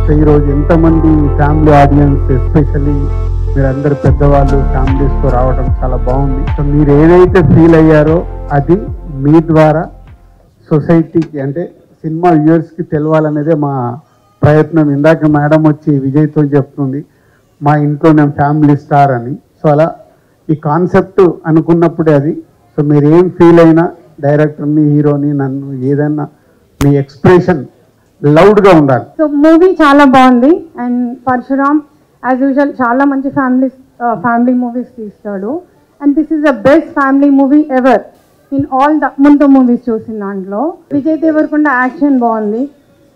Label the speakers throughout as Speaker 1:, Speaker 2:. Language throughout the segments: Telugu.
Speaker 1: సో ఈరోజు ఎంతమంది ఫ్యామిలీ ఆడియన్స్, ఎస్పెషల్లీ మీరందరు పెద్దవాళ్ళు ఫ్యామిలీస్తో రావడం చాలా బాగుంది. సో మీరు ఏదైతే ఫీల్ అయ్యారో అది మీ ద్వారా సొసైటీకి అంటే సినిమా వ్యూవర్స్కి తెలవాలనేదే మా ప్రయత్నం. ఇందాక మేడం వచ్చి విజయ్తో చెప్తుంది మా ఇంట్లో నేను ఫ్యామిలీ స్టార్ అని. సో అలా ఈ కాన్సెప్ట్ అనుకున్నప్పుడే అది. సో మీరు ఏం ఫీల్ అయినా డైరెక్టర్ని, హీరోని, నన్ను ఏదైనా మీ ఎక్స్ప్రెషన్ లౌడ్గా ఉండాలి.
Speaker 2: సో మూవీ చాలా బాగుంది. అండ్ పరశురామ్ యాజ్ యూజువల్ చాలా మంచి ఫ్యామిలీ మూవీస్ తీస్తాడు. And this is the best family movie ever in all the ముందు మూవీస్ చూసిన దాంట్లో. విజయ్ దేవరకొండ యాక్షన్ బాగుంది.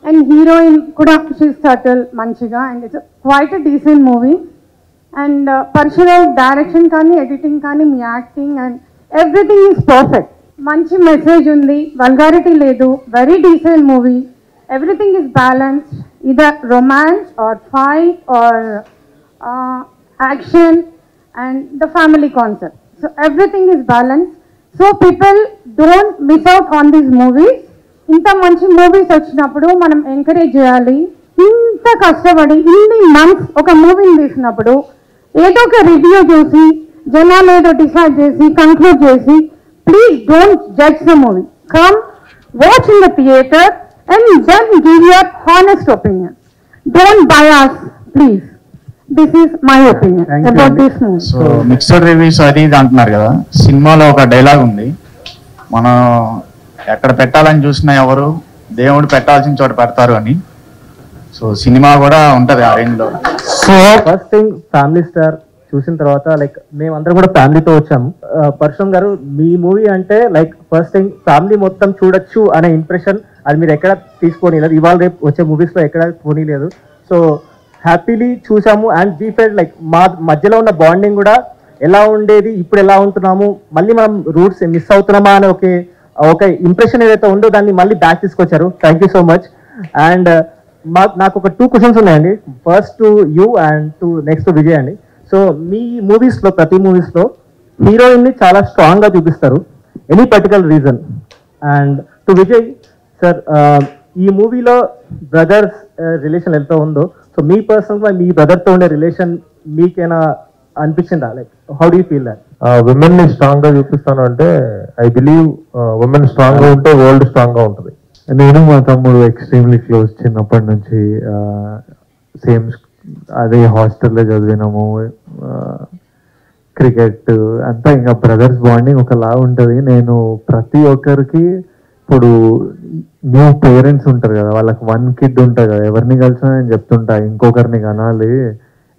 Speaker 2: అండ్ హీరోయిన్ కూడా షీస్ సటిల్ మంచిగా. And it's quite a decent movie. And Parasuram direction కానీ, ఎడిటింగ్ కానీ, మీ acting and everything is perfect. మంచి మెసేజ్ ఉంది, వల్గారిటీ లేదు, very decent movie. Everything is balanced, either romance or fight or action and the family concept. So everything is balanced. So people don't miss out on these movies. Inta manchi movies vachinappudu manam encourage cheyali. Inta kashtabadi inni months oka movie ni tesinappudu edo oka review chusi janalu edo decide chesi conclude chesi, please don't judge the movie. Come watch in the theatre and then give your honest opinion. Don't bias, please. This is my opinion about this movie.
Speaker 3: So mixed reviews అది ఇది అంటున్నారు కదా. సినిమాలో ఒక డైలాగ్ ఉంది, మనం ఎక్కడ పెట్టాలని చూసినా ఎవరు దేవుడు పెట్టాల్సిన చోట పెడతారు అని. సో సినిమా కూడా ఉంటది ఆ రేంజ్ లో.
Speaker 4: So first thing family star చూసిన తర్వాత లైక్ మేమందరం కూడా ఫ్యామిలీతో వచ్చాము. పరశురామ్ గారు మీ మూవీ అంటే లైక్ ఫస్ట్ థింగ్ ఫ్యామిలీ మొత్తం చూడొచ్చు అనే ఇంప్రెషన్ అది మీరు ఎక్కడ తీసుకోలేదు. ఇవాళ రేపు వచ్చే మూవీస్లో ఎక్కడ పోనీలేదు. సో హ్యాపీలీ చూసాము. అండ్ వీ ఫెల్ట్ లైక్ మా మధ్యలో ఉన్న బాండింగ్ కూడా ఎలా ఉండేది, ఇప్పుడు ఎలా ఉంటున్నాము, మళ్ళీ మనం రూట్స్ మిస్ అవుతున్నామా అనే ఒక ఇంప్రెషన్ ఏదైతే ఉందో దాన్ని మళ్ళీ బ్యాక్ తీసుకొచ్చారు. Thank you so much. And నాకు ఒక 2 క్వశ్చన్స్ ఉన్నాయండి. First to you and to next to Vijay అండి. సో మీ మూవీస్లో ప్రతి మూవీస్లో హీరోయిన్ని చాలా స్ట్రాంగ్గా చూపిస్తారు. Any particular reason? And to Vijay sir, ఈ మూవీలో బ్రదర్స్ రిలేషన్ ఎంత ఉందో, సో మీ పర్సనల్గా మీ బ్రదర్తో ఉండే రిలేషన్ మీకేనా అనిపించిందా? Like how do you feel that?
Speaker 5: Women ని స్ట్రాంగ్ గా చూపిస్తాను అంటే ఐ బిలీవ్ విమెన్ స్ట్రాంగ్ గా ఉంటే వరల్డ్ స్ట్రాంగ్ గా ఉంటుంది. నేను మా తమ్ముడు ఎక్స్ట్రీమ్లీ క్లోజ్, చిన్నప్పటి నుంచి సేమ్ అదే హాస్టల్లో చదివినాము, క్రికెట్ అంతా ఇంకా బ్రదర్స్ బాండింగ్ ఒకలా ఉంటుంది. నేను ప్రతి ఒక్కరికి ఇప్పుడు న్యూ పేరెంట్స్ ఉంటారు కదా, వాళ్ళకి 1 kid ఉంటుంది కదా, ఎవరిని కలిసినా నేను చెప్తుంటా ఇంకొకరిని కనాలి.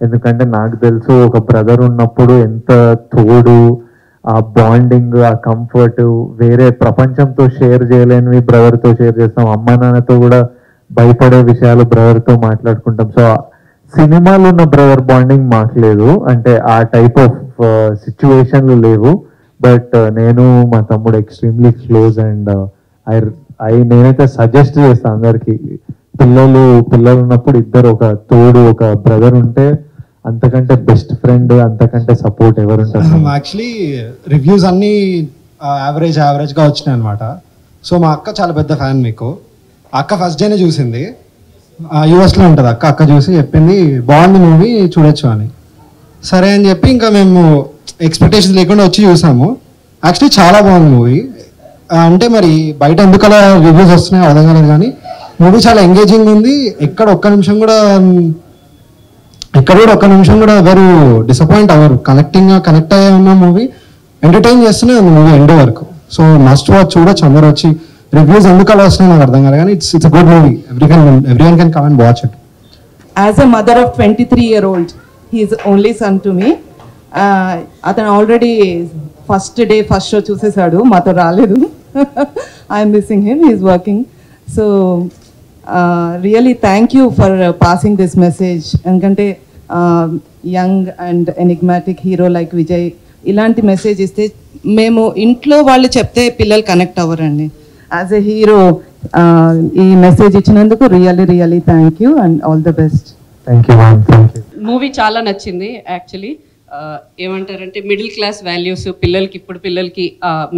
Speaker 5: ఎందుకంటే నాకు తెలుసు ఒక బ్రదర్ ఉన్నప్పుడు ఎంత తోడు, ఆ బాండింగ్, ఆ కంఫర్ట్ వేరే ప్రపంచంతో షేర్ చేయలేనివి బ్రదర్తో షేర్ చేస్తాం. అమ్మా నాన్నతో కూడా భయపడే విషయాలు బ్రదర్తో మాట్లాడుకుంటాం. సో సినిమాలో ఉన్న బ్రదర్ బాండింగ్ మాకు లేదు, అంటే ఆ టైప్ ఆఫ్ సిచ్యువేషన్లు లేవు. బట్ నేను మా తమ్ముడు ఎక్స్ట్రీమ్లీ క్లోజ్. అండ్ నేనైతే సజెస్ట్ చేస్తాను అందరికి, పిల్లలు ఉన్నప్పుడు ఇద్దరు ఒక తోడు, ఒక బ్రదర్ ఉంటే అంతకంటే బెస్ట్ ఫ్రెండ్, అంతకంటే సపోర్ట్ ఎవరుంటారు.
Speaker 6: యాక్చువల్లీ రివ్యూస్ అన్నీ యావరేజ్గా వచ్చినాయి అనమాట. సో మా అక్క చాలా పెద్ద ఫ్యాన్ మీకు. అక్క ఫస్ట్ డేనే చూసింది, యూఎస్లో ఉంటుంది అక్క చూసి చెప్పింది బాగుంది మూవీ చూడొచ్చు అని. సరే అని చెప్పి ఇంకా మేము ఎక్స్పెక్టేషన్స్ లేకుండా వచ్చి చూసాము. యాక్చువల్లీ చాలా బాగుంది మూవీ. అంటే మరి బయట ఎందుకు అలా రివ్యూస్ వస్తున్నాయో అర్థం కాలేదు, కానీ మూవీ చాలా ఎంగేజింగ్ ఉంది. ఎక్కడ ఒక్క నిమిషం కూడా ఎవరు డిసప్పాయింట్ అవ్వరు. కనెక్ట్ అయ్యే ఉన్న మూవీ, ఎంటర్టైన్ చేస్తూనే ఉంది మూవీ ఎండ్ వరకు. సో మస్ట్ వాచ్, చూడొచ్చు అందరూ వచ్చి. రివ్యూస్ ఎందుకు అలా వస్తున్నాయి నాకు అర్థం కాదు, కానీ it's a good movie. Everyone can come and watch it.
Speaker 7: As a mother of 23-year-old, he is only son to me. అతను ఆల్రెడీ ఫస్ట్ షో చూసేసాడు, మాతో రాలేదు. I'm missing him, he's working. So really thank you for passing this message. ఎందుకంటే young and enigmatic hero like Vijay ఇలాంటి మెసేజ్ ఇస్తే, మేము ఇంట్లో వాళ్ళు చెప్తే పిల్లలు కనెక్ట్ అవ్వరండి. యాజ్ ఎ హీరో ఈ మెసేజ్ ఇచ్చినందుకు really thank you and all the best.
Speaker 5: Thank you ma'am. Thank you.
Speaker 8: Movie చాలా నచ్చింది. యాక్చువల్లీ ఏమంటారంటే మిడిల్ క్లాస్ వాల్యూస్ ఇప్పుడు పిల్లలకి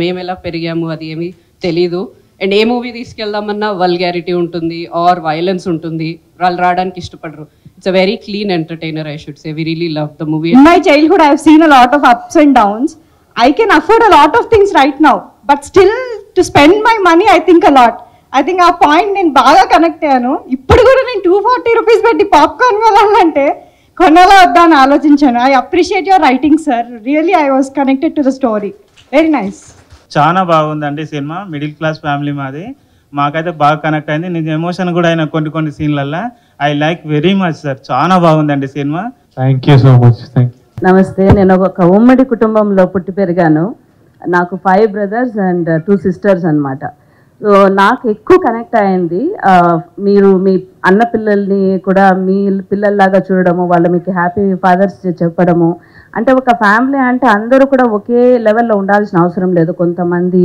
Speaker 8: మేము ఎలా పెరిగాము అది ఏమీ తెలీదు. అండ్ ఏ మూవీ తీసుకెళ్దామన్నా వల్గారిటీ ఉంటుంది ఆర్ వైలెన్స్ ఉంటుంది. వాళ్ళు రావడానికి ఇష్టపడరు. It's a very clean entertainer, I should say. We really love the movie.
Speaker 9: In my childhood, I have seen a lot of ups and downs. I can afford a lot of things right now, but still to spend my money, I think a lot. I think ఆ పాయింట్ నేను బాగా కనెక్ట్ అయ్యాను. ఇప్పుడు కూడా నేను 240 రూపీస్ పెట్టి పాప్కార్న్ కొనాలంటే కొనాలా వద్దా అని ఆలోచించాను. I appreciate your writing sir. Really I was connected to the story. Very nice.
Speaker 10: చాలా బాగుందండి సినిమా. మిడిల్ క్లాస్ ఫ్యామిలీ మాది. మాకైతే బాగా కనెక్ట్ అయింది. నేను ఎమోషన్ కూడా అయినా కొన్ని సీన్లల్లో. I like very much sir. చాలా బాగుందండి సినిమా.
Speaker 5: Thank you so much. Thank you.
Speaker 11: నమస్తే. నేను ఒక ఉమ్మడి కుటుంబంలో పుట్టి పెరిగాను. నాకు 5 brothers and 2 sisters అన్నమాట. సో నాకు ఎక్కువ కనెక్ట్ అయింది. మీరు మీ అన్న పిల్లల్ని కూడా మీ పిల్లల్లాగా చూడడము, వాళ్ళు మీకు హ్యాపీ ఫాదర్స్ చెప్పడము. అంటే ఒక ఫ్యామిలీ అంటే అందరూ కూడా ఒకే లెవెల్లో ఉండాల్సిన అవసరం లేదు. కొంతమంది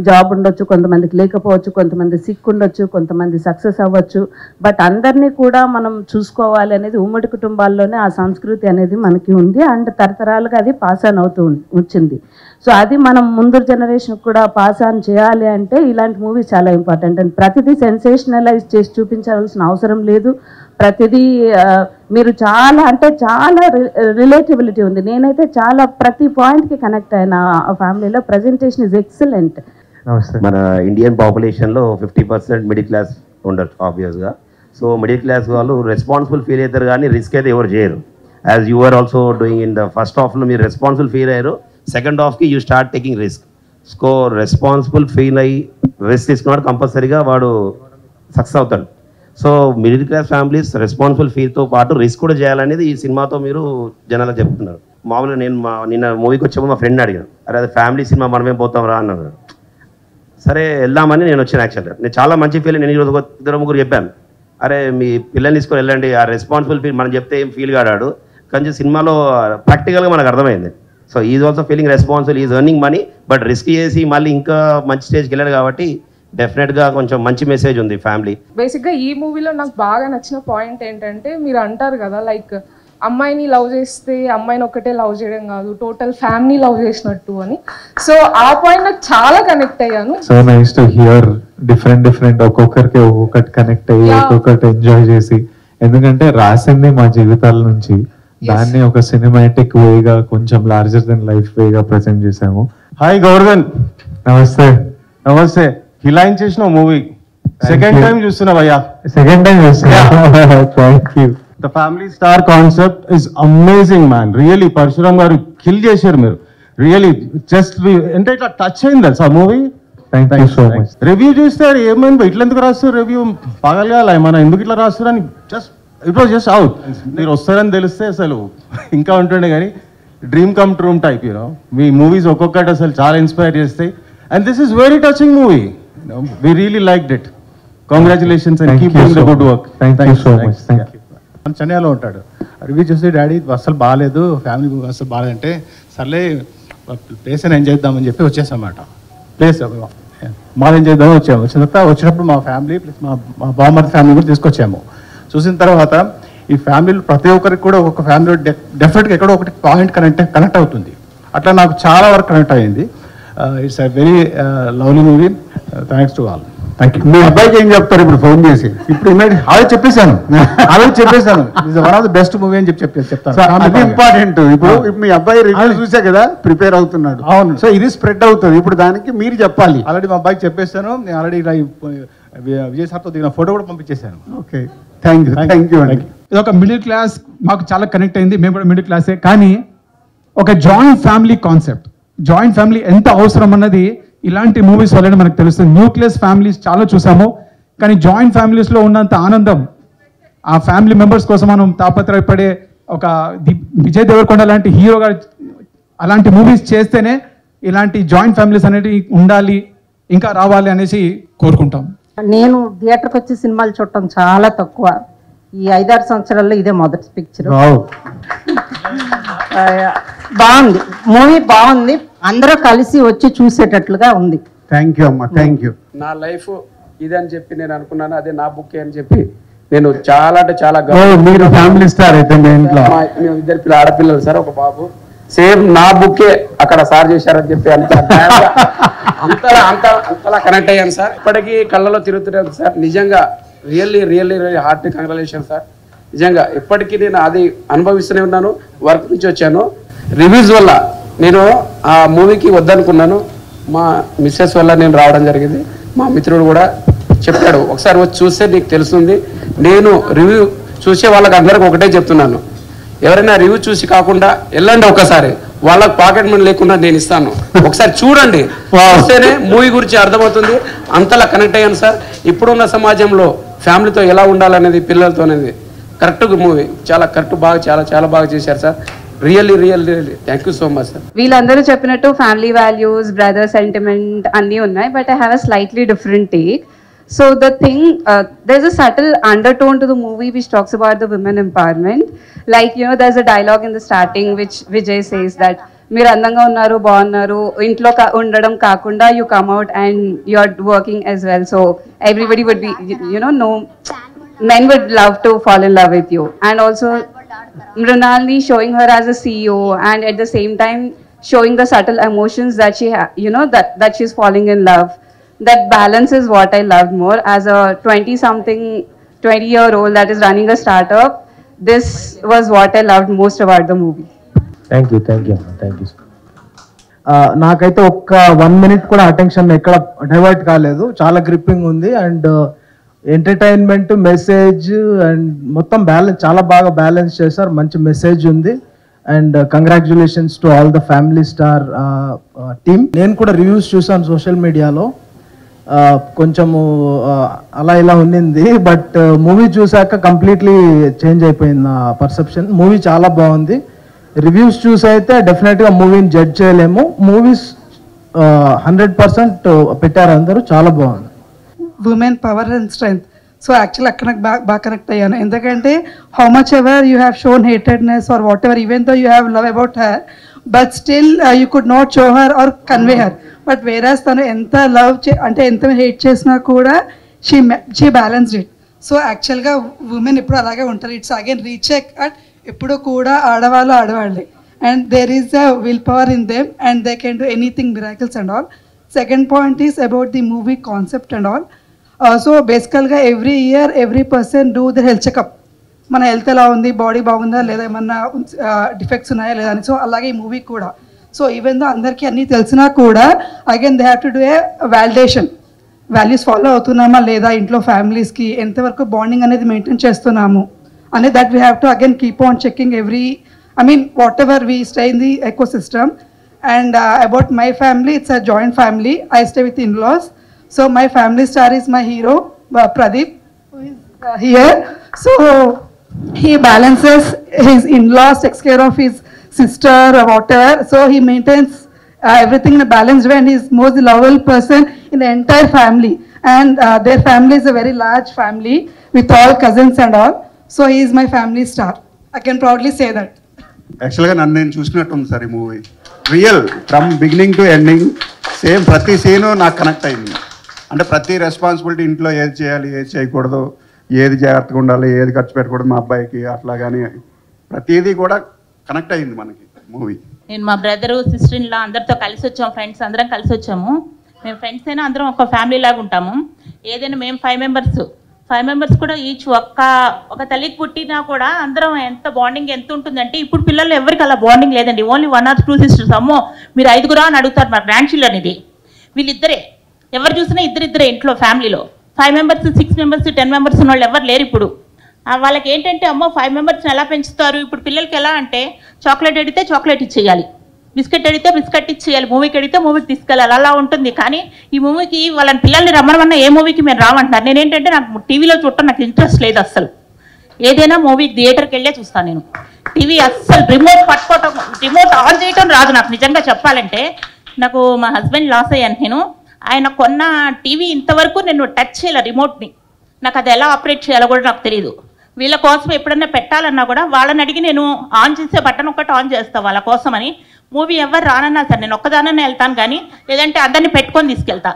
Speaker 11: జాబ్ ఉండొచ్చు, కొంతమందికి లేకపోవచ్చు, కొంతమంది సిక్ ఉండొచ్చు, కొంతమంది సక్సెస్ అవ్వచ్చు. బట్ అందరినీ కూడా మనం చూసుకోవాలి అనేది ఉమ్మడి కుటుంబాల్లోనే ఆ సంస్కృతి అనేది మనకి ఉంది. అండ్ తరతరాలుగా అది పాస్ ఆన్ అవుతూ వచ్చింది. సో అది మనం ముందు జనరేషన్ కూడా పాస్ ఆన్ చేయాలి అంటే ఇలాంటి మూవీస్ చాలా ఇంపార్టెంట్. అండ్ ప్రతిదీ సెన్సేషనలైజ్ చేసి చూపించాల్సిన అవసరం లేదు. ప్రతిదీ మీరు చాలా అంటే చాలా రిలేటబిలిటీ ఉంది. నేనైతే చాలా ప్రతి పాయింట్కి కనెక్ట్ అయిన ఆ ఫ్యామిలీలో. Presentation is excellent.
Speaker 12: మన ఇండియన్ పాపులేషన్లో 50% మిడిల్ క్లాస్ ఉండొచ్చు ఆబ్వియస్గా. సో మిడిల్ క్లాస్ వాళ్ళు రెస్పాన్సిబుల్ ఫీల్ అవుతారు కానీ రిస్క్ అయితే ఎవరు చేయరు. As you are also doing in the first హాఫ్లో మీరు రెస్పాన్సిబుల్ ఫీల్ అయ్యారు. సెకండ్ హాఫ్కి you start taking risk. So responsible feel అయ్యి రిస్క్ తీసుకున్నాడు కంపల్సరీగా వాడు సక్సెస్ అవుతాడు. So middle class families responsible ఫీల్తో పాటు రిస్క్ కూడా చేయాలనేది ఈ సినిమాతో మీరు జనాలకు చెప్తున్నారు. మామూలుగా నేను నిన్న మూవీకి వచ్చేప్పుడు మా ఫ్రెండ్ అడిగాను, అరే అది ఫ్యామిలీ సినిమా మనమేం పోతాం రా అన్నాడు. సరే వెళ్దామని నేను వచ్చాను. యాక్చువల్గా నేను చాలా మంచి ఫీల్. నేను ఈరోజు 2-3 చెప్పాను, అరే మీ పిల్లల్ని తీసుకొని వెళ్ళండి, ఆ రెస్పాన్సిబుల్ ఫీల్ మనం చెప్తే ఏం ఫీల్ కాడాడు. కానీ సినిమాలో ప్రాక్టికల్గా మనకు అర్థమైంది. So is also feeling responsible, is earning money, but risk చేసి మళ్ళీ ఇంకా మంచి స్టేజ్కి వెళ్ళాడు కాబట్టి డెఫినెట్గా కొంచెం మంచి మెసేజ్ ఉంది ఫ్యామిలీ.
Speaker 13: బేసిక్గా ఈ మూవీలో నాకు బాగా నచ్చిన పాయింట్ ఏంటంటే, మీరు అంటారు కదా లైక్ అమ్మాయిని లవ్ చేస్తే అమ్మాయిని ఒక్కటే లవ్ చేయడం కాదు, టోటల్ ఫ్యామిలీ లవ్ చేసినట్టు అని. సో ఆ పాయింట్ నాకు చాలా కనెక్ట్ అయ్యాను.
Speaker 5: So nice to hear different ఒక్కొక్కరికి ఒక్కొక్కటి కనెక్ట్ అయ్యి ఒక్కొక్కటి ఎంజాయ్ చేసి. ఎందుకంటే రాసింది మా జీవితాల నుంచి, దాన్ని ఒక సినిమాటిక్ వేగా కొంచెం లార్జర్ దెన్ లైఫ్ వేగా ప్రెజెంట్ చేసాము.
Speaker 14: హాయ్ గౌర్ధన్.
Speaker 5: నమస్తే.
Speaker 14: నమస్తే. హిలాయిన్ చేసిన మూవీ సెకండ్ టైం చూస్తున్నా భయ్యా.
Speaker 5: సెకండ్ టైం చూస్తున్నా. Thank you.
Speaker 14: The family star concept is amazing man. Really Parashuram గారు కిల్ చేశారు మీరు. రియలీ జస్ట్ అంటే ఇట్లా టచ్ అయింది తెలుసా ఆ movie.
Speaker 5: Thank you so much.
Speaker 14: Review చూస్తే ఏమైంది ఇట్లా ఎందుకు రాస్తారు రివ్యూ, పగలగాల మన ఎందుకు ఇట్లా రాస్తారని just it was just out. మీరు వస్తారని తెలిస్తే అసలు ఇంకా ఉంటుండే. కానీ dream come true type you know మీ మూవీస్ ఒక్కొక్కటి అసలు చాలా ఇన్స్పైర్ చేస్తాయి. And this is very touching movie. We really liked it. Congratulations and keep doing the good work.
Speaker 5: Thank you so much. Thank you.
Speaker 15: చెన్నైలో ఉంటాడు. రివ్యూ చూసి డాడీ అసలు బాగాలేదు, ఫ్యామిలీ మూవీ అసలు బాగాలంటే సర్లే ప్లేస్ అని ఎంజాయ్ చేద్దామని చెప్పి వచ్చేసామాట. ప్లేస్ మాల్ ఎంజాయ్ చేద్దామని వచ్చాము. వచ్చిన తర్వాత వచ్చినప్పుడు మా ఫ్యామిలీ ప్లస్ మా బామ్మర్ది ఫ్యామిలీ కూడా తీసుకొచ్చాము. చూసిన తర్వాత ఈ ఫ్యామిలీలో ప్రతి ఒక్కరికి కూడా ఒక్కొక్క ఫ్యామిలీ డెఫినెట్గా ఎక్కడో ఒకటి పాయింట్ కనెక్ట్ అవుతుంది. అట్లా నాకు చాలా వరకు కనెక్ట్ అయ్యింది. It's a very lovely movie. Thanks to all. Thank you.
Speaker 14: మీ అబ్బాయికి ఏం చెప్తారు ఇప్పుడు ఫోన్ చేసి?
Speaker 15: ఇప్పుడు ఆల్రెడీ చెప్పేశాను. It's one of the best movie అని చెప్తాను.
Speaker 14: అది ఇంపార్టెంట్. ఇప్పుడు మీ అబ్బాయి రివ్యూ చూసా కదా, ప్రిపేర్ అవుతున్నాడు.
Speaker 15: అవును.
Speaker 14: సో ఇది స్ప్రెడ్ అవుతుంది. ఇప్పుడు దానికి మీరు చెప్పాలి.
Speaker 15: ఆల్రెడీ మా అబ్బాయికి చెప్పేశాను. నేను ఆల్రెడీ ఇలా విజయ్ సార్తో దిగిన ఫోటో కూడా పంపించేశాను.
Speaker 14: Okay, thank you. Thank you అండి.
Speaker 16: ఇది ఒక మిడిల్ క్లాస్, మాకు చాలా కనెక్ట్ అయింది. మేము కూడా మిడిల్ క్లాసే. కానీ ఒక joint family concept, joint family ఎంత అవసరం అన్నది ఇలాంటి మూవీస్ వల్లనే మనకు తెలుస్తుంది. న్యూక్లియస్ ఫ్యామిలీస్ చాలా చూసాము, కానీ జాయింట్ ఫ్యామిలీస్లో ఉన్నంత ఆనందం, ఆ ఫ్యామిలీ మెంబర్స్ కోసం మనం తాపత్రయపడే ఒక విజయ్ దేవరకొండ లాంటి హీరో గారు అలాంటి మూవీస్ చేస్తేనే ఇలాంటి జాయింట్ ఫ్యామిలీస్ అనేవి ఉండాలి, ఇంకా రావాలి అనేసి కోరుకుంటాం.
Speaker 17: నేను థియేటర్కి వచ్చి సినిమాలు చూడటం చాలా తక్కువ. ఈ 5-6 సంవత్సరాల్లో ఇదే మొదటి పిక్చర్. బాగుంది, మూవీ బాగుంది. అందరూ కలిసి వచ్చి చూసేటట్లుగా ఉంది.
Speaker 14: థ్యాంక్ యూ అమ్మా. Thank you.
Speaker 18: నా లైఫ్ ఇదని చెప్పి నేను అనుకున్నాను, అదే నా బుక్ అని చెప్పి నేను చాలా అంటే చాలా
Speaker 14: మీరు ఫ్యామిలీ స్టార్ అయితే మీ ఇంట్లో?
Speaker 18: మేము 2 ఆడపిల్లలు సార్, ఒక బాబు. సేమ్ నా బుక్కే అక్కడ సార్ చేశారని చెప్పి అంతలా కనెక్ట్ అయ్యాను సార్. ఇప్పటికీ కళ్ళలో తిరుగుతున్నాను సార్. నిజంగా really really really heartly congratulation sir. నిజంగా ఇప్పటికీ నేను అది అనుభవిస్తూనే ఉన్నాను. వర్క్ నుంచి వచ్చాను, రివ్యూస్ వల్ల నేను ఆ మూవీకి వద్దనుకున్నాను. మా మిస్సెస్ వల్ల నేను రావడం జరిగింది. మా మిత్రుడు కూడా చెప్పాడు, ఒకసారి వచ్చి చూస్తే నీకు తెలుస్తుంది. నేను రివ్యూ చూసే వాళ్ళకి అందరికి ఒకటే చెప్తున్నాను, ఎవరైనా రివ్యూ చూసి కాకుండా వెళ్ళండి, ఒకసారి వాళ్ళకి పాకెట్ మనీ లేకుండా నేను ఇస్తాను, ఒకసారి చూడండి, చూస్తేనే మూవీ గురించి అర్థమవుతుంది. అంతలా కనెక్ట్ అయ్యాను సార్. ఇప్పుడున్న సమాజంలో ఫ్యామిలీతో ఎలా ఉండాలనేది, పిల్లలతో అనేది కరెక్ట్గా మూవీ చాలా కరెక్ట్, బాగా చాలా చాలా బాగా చేశారు sir. Really really really thank you so much sir.
Speaker 19: వీళ్ళందరూ చెప్పినట్టు ఫ్యామిలీ వాల్యూస్, బ్రదర్ సెంటిమెంట్ అన్నీ ఉన్నాయి, but I have a slightly different take. So the thing, there's a subtle undertone to the movie which talks about the women empowerment. Like, you know, there's a dialogue in the starting which Vijay says that మీరు అందంగా ఉన్నారు, బాగున్నారు, ఇంట్లో ఉండడం కాకుండా you come out and you're working as well. So everybody would be, you know, no men would love to fall in love with you. And also Mrinalini showing her as a CEO and at the same time showing the subtle emotions that she you know, that she's falling in love. That balance is what I loved more. As a 20-year-old that is running a startup, this was what I loved most about the movie.
Speaker 4: Thank you.
Speaker 20: నాకైతే ఒక్క 1 minute కూడా అటెన్షన్ ఎక్కడ డైవర్ట్ కాలేదు. చాలా గ్రిప్పింగ్ ఉంది అండ్ ఎంటర్టైన్మెంట్, మెసేజ్ అండ్ మొత్తం బ్యాలెన్స్ చాలా బాగా బ్యాలెన్స్ చేశారు. మంచి మెసేజ్ ఉంది and congratulations to all the family star team. నేను కూడా రివ్యూస్ చూసాను సోషల్ మీడియాలో, కొంచెము అలా ఇలా ఉన్నింది, బట్ మూవీ చూసాక కంప్లీట్లీ చేంజ్ అయిపోయింది నా పర్సెప్షన్. మూవీ చాలా బాగుంది. రివ్యూస్ చూసి అయితే డెఫినెట్గా మూవీని జడ్జ్ చేయలేము. మూవీస్ 100% పెట్టారు అందరూ, చాలా బాగుంది.
Speaker 21: Women power and strength. So actually అక్కడ నాకు బాగా కనెక్ట్ అయ్యాను, ఎందుకంటే how much ever you have shown hatedness or whatever, even though you have love about her, but still you could not show her or convey her. But whereas తను ఎంత లవ్ అంటే ఎంత హేట్ చేసినా కూడా షీ బ్యాలెన్స్డ్ ఇట్. సో యాక్చువల్గా ఉమెన్ ఎప్పుడు అలాగే ఉంటారు. ఇట్స్ అగైన్ రీచెక్ అట్ ఎప్పుడు కూడా ఆడవాళ్ళే and there is a will power in them and they can do anything miracles and all. Second point is about the movie concept and all. So బేసికల్గా every year every person do the health checkup. మన హెల్త్ ఎలా ఉంది, బాడీ బాగుందా లేదా, ఏమన్నా డిఫెక్ట్స్ ఉన్నాయా లేదా అని. సో అలాగే ఈ మూవీ కూడా. సో ఈవెన్ దో అందరికీ అన్నీ తెలిసినా కూడా again they have to do a validation. Values follow అవుతున్నామా లేదా, ఇంట్లో ఫ్యామిలీస్కి ఎంతవరకు బాండింగ్ అనేది మెయింటైన్ చేస్తున్నాము అనేది, that we have to again keep on checking every, I mean whatever we stay in the ecosystem. And about my family, it's a joint family. I stay with in-laws. So my family star is my hero, Pradeep, who is here. So he balances his in-laws, takes care of his sister or whatever. So he maintains everything in a balanced way, and he's most lovable person in the entire family. And their family is a very large family with all cousins and all. So he is my family star. I can proudly say that.
Speaker 22: యాక్చువల్గా నన్ను నేను చూసినట్టుంది సార్ ఈ movie. Real from beginning to ending same ప్రతి సీను నాకు కనెక్ట్ అయింది. అంటే ప్రతి రెస్పాన్సిబిలిటీ, ఇంట్లో ఏది చేయాలి, ఏది చేయకూడదు, ఏది జాగ్రత్తగా ఉండాలి, ఏది ఖర్చు పెట్టకూడదు మా అబ్బాయికి, అట్లా కానీ ప్రతిదీ కూడా కనెక్ట్ అయింది మనకి మూవీ.
Speaker 23: నేను మా బ్రదరు, సిస్టర్ ఇన్ లా అందరితో కలిసి వచ్చాము, ఫ్రెండ్స్ అందరం కలిసి వచ్చాము. మేము ఫ్రెండ్స్ అయినా అందరం ఒక ఫ్యామిలీ లాగా ఉంటాము. ఏదైనా మేము 5 మెంబర్స్ కూడా ఈచ్ ఒక తల్లికి పుట్టినా కూడా అందరం ఎంత బాండింగ్ ఎంత ఉంటుందంటే, ఇప్పుడు పిల్లలు ఎవరికి అలా బాండింగ్ లేదండి. Only 1 or 2 sisters. అమ్మో మీరు 5 అని అడుగుతారు. మా గ్రాండ్ చిల్డ్రన్ ఇది, వీళ్ళిద్దరే, ఎవరు చూసినా ఇద్దరిద్దరే ఇంట్లో ఫ్యామిలీలో. 5 members, 6 members, 10 members ఉన్న వాళ్ళు ఎవరు లేరు ఇప్పుడు. వాళ్ళకి ఏంటంటే అమ్మో 5 members ఎలా పెంచుతారు. ఇప్పుడు పిల్లలకి ఎలా అంటే చాక్లెట్ అడిగితే చాక్లెట్ ఇచ్చేయాలి, బిస్కెట్ అడిగితే బిస్కెట్ ఇచ్చేయాలి, మూవీకి అడిగితే మూవీకి తీసుకెళ్ళాలి, అలా ఉంటుంది. కానీ ఈ మూవీకి వాళ్ళని పిల్లల్ని రమ్మనమన్నా ఏ మూవీకి మేము రామంటారు. నేనేంటంటే నాకు టీవీలో చూడటం నాకు ఇంట్రెస్ట్ లేదు అస్సలు. ఏదైనా మూవీ థియేటర్కి వెళ్ళే చూస్తాను నేను. టీవీ అస్సలు రిమోట్ పట్టుకోవటం, రిమోట్ ఆన్ చేయటం రాదు నాకు. నిజంగా చెప్పాలంటే నాకు మా హస్బెండ్ లాస్ అయ్యాను నేను. ఆయన కొన్న టీవీ ఇంతవరకు నేను టచ్ చేయాలి రిమోట్ని. నాకు అది ఎలా ఆపరేట్ చేయాలో కూడా నాకు తెలియదు. వీళ్ళ కోసం ఎప్పుడన్నా పెట్టాలన్నా కూడా వాళ్ళని అడిగి నేను ఆన్ చేసే బటన్ ఒకటి ఆన్ చేస్తాను వాళ్ళ కోసమని. మూవీ ఎవరు రానన్నా సరే నేను ఒక్కదాననే వెళ్తాను, కానీ లేదంటే అందరినీ పెట్టుకొని తీసుకెళ్తా.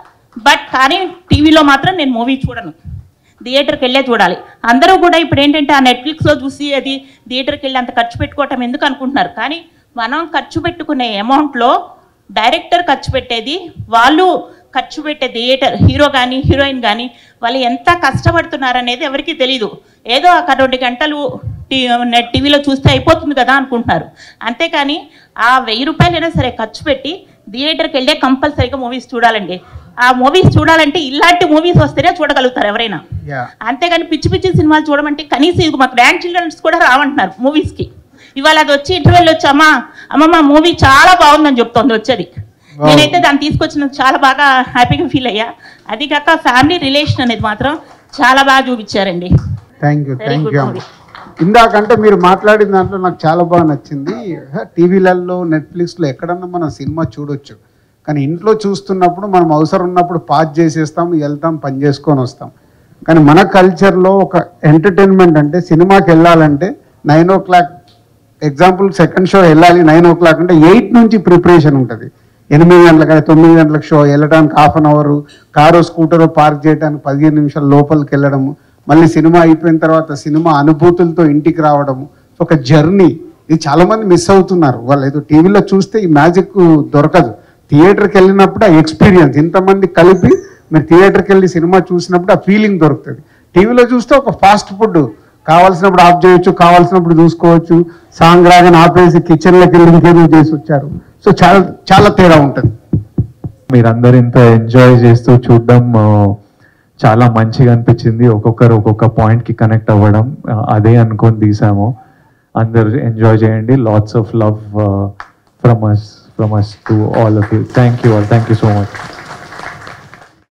Speaker 23: బట్ కానీ టీవీలో మాత్రం నేను మూవీ చూడను, థియేటర్కి వెళ్ళే చూడాలి. అందరూ కూడా ఇప్పుడు ఏంటంటే ఆ నెట్ఫ్లిక్స్లో చూసి అది థియేటర్కి వెళ్ళి అంత ఖర్చు పెట్టుకోవటం ఎందుకు అనుకుంటున్నారు. కానీ మనం ఖర్చు పెట్టుకునే అమౌంట్లో డైరెక్టర్ ఖర్చు పెట్టేది, వాళ్ళు ఖర్చు పెట్టే థియేటర్ హీరో కానీ హీరోయిన్ కానీ వాళ్ళు ఎంత కష్టపడుతున్నారనేది ఎవరికీ తెలియదు. ఏదో ఒక 2 గంటలు నెట్ టీవీలో చూస్తే అయిపోతుంది కదా అనుకుంటున్నారు. అంతేకాని ఆ 1000 రూపాయలైనా సరే ఖర్చు పెట్టి థియేటర్కి వెళ్ళే కంపల్సరీగా మూవీస్ చూడాలండి. ఆ మూవీస్ చూడాలంటే ఇలాంటి మూవీస్ వస్తేనే చూడగలుగుతారు ఎవరైనా. అంతేగాని పిచ్చి పిచ్చి సినిమాలు చూడమంటే కనీసం మా గ్రాండ్ చిల్డ్రన్స్ కూడా రావంటున్నారు మూవీస్కి. ఇవాళ అది వచ్చి ఇంటర్వెల్ వచ్చి అమ్మమ్మ మూవీ చాలా బాగుందని చెప్తోంది వచ్చేది. నేనైతే దాన్ని తీసుకొచ్చిన చాలా బాగా హ్యాపీగా ఫీల్ అయ్యా. అది కాక ఫ్యామిలీ రిలేషన్ అనేది మాత్రం చాలా బాగా చూపించారండి.
Speaker 1: Thank you. ఇందాకంటే మీరు మాట్లాడిన దాంట్లో నాకు చాలా బాగా నచ్చింది. టీవీలలో నెట్ఫ్లిక్స్లో ఎక్కడన్నా మనం సినిమా చూడొచ్చు, కానీ ఇంట్లో చూస్తున్నప్పుడు మనం అవసరం ఉన్నప్పుడు పాజ్ చేసేస్తాం, వెళ్తాం, పని చేసుకొని వస్తాం. కానీ మన కల్చర్లో ఒక ఎంటర్టైన్మెంట్ అంటే సినిమాకి వెళ్ళాలంటే 9 o'clock, ఎగ్జాంపుల్ సెకండ్ షో వెళ్ళాలి 9 o'clock అంటే 8 నుంచి ప్రిపరేషన్ ఉంటుంది. 8 గంటలకు 9 గంటలకు షో వెళ్ళడానికి half an hour, car scooter park చేయడానికి 15 నిమిషాలు లోపలికి వెళ్ళడము, మళ్ళీ సినిమా అయిపోయిన తర్వాత సినిమా అనుభూతులతో ఇంటికి రావడము, ఒక జర్నీ. ఇది చాలామంది మిస్ అవుతున్నారు. వాళ్ళు ఏదో టీవీలో చూస్తే ఈ మ్యాజిక్ దొరకదు. థియేటర్కి వెళ్ళినప్పుడు ఆ ఎక్స్పీరియన్స్, ఇంతమంది కలిపి మీరు థియేటర్కి వెళ్ళి సినిమా చూసినప్పుడు ఆ ఫీలింగ్ దొరుకుతుంది. టీవీలో చూస్తే ఒక ఫాస్ట్ ఫుడ్, కావాల్సినప్పుడు ఆఫ్ చేయొచ్చు, కావాల్సినప్పుడు చూసుకోవచ్చు, సాంగ్ రాగానే ఆపేసి కిచెన్లోకి వెళ్ళి ఇంకేదో చేసి వచ్చారు. సో చాలా చాలా తేడా ఉంటుంది.
Speaker 5: మీరందరూ ఇంత ఎంజాయ్ చేస్తూ చూడడం చాలా మంచిగా అనిపించింది. ఒక్కొక్కరు ఒక్కొక్క పాయింట్కి కనెక్ట్ అవ్వడం, అదే అనుకొని తీసాము. అందరు ఎంజాయ్ చేయండి. Lots of love from us to all of you. Thank you all. Thank you so much.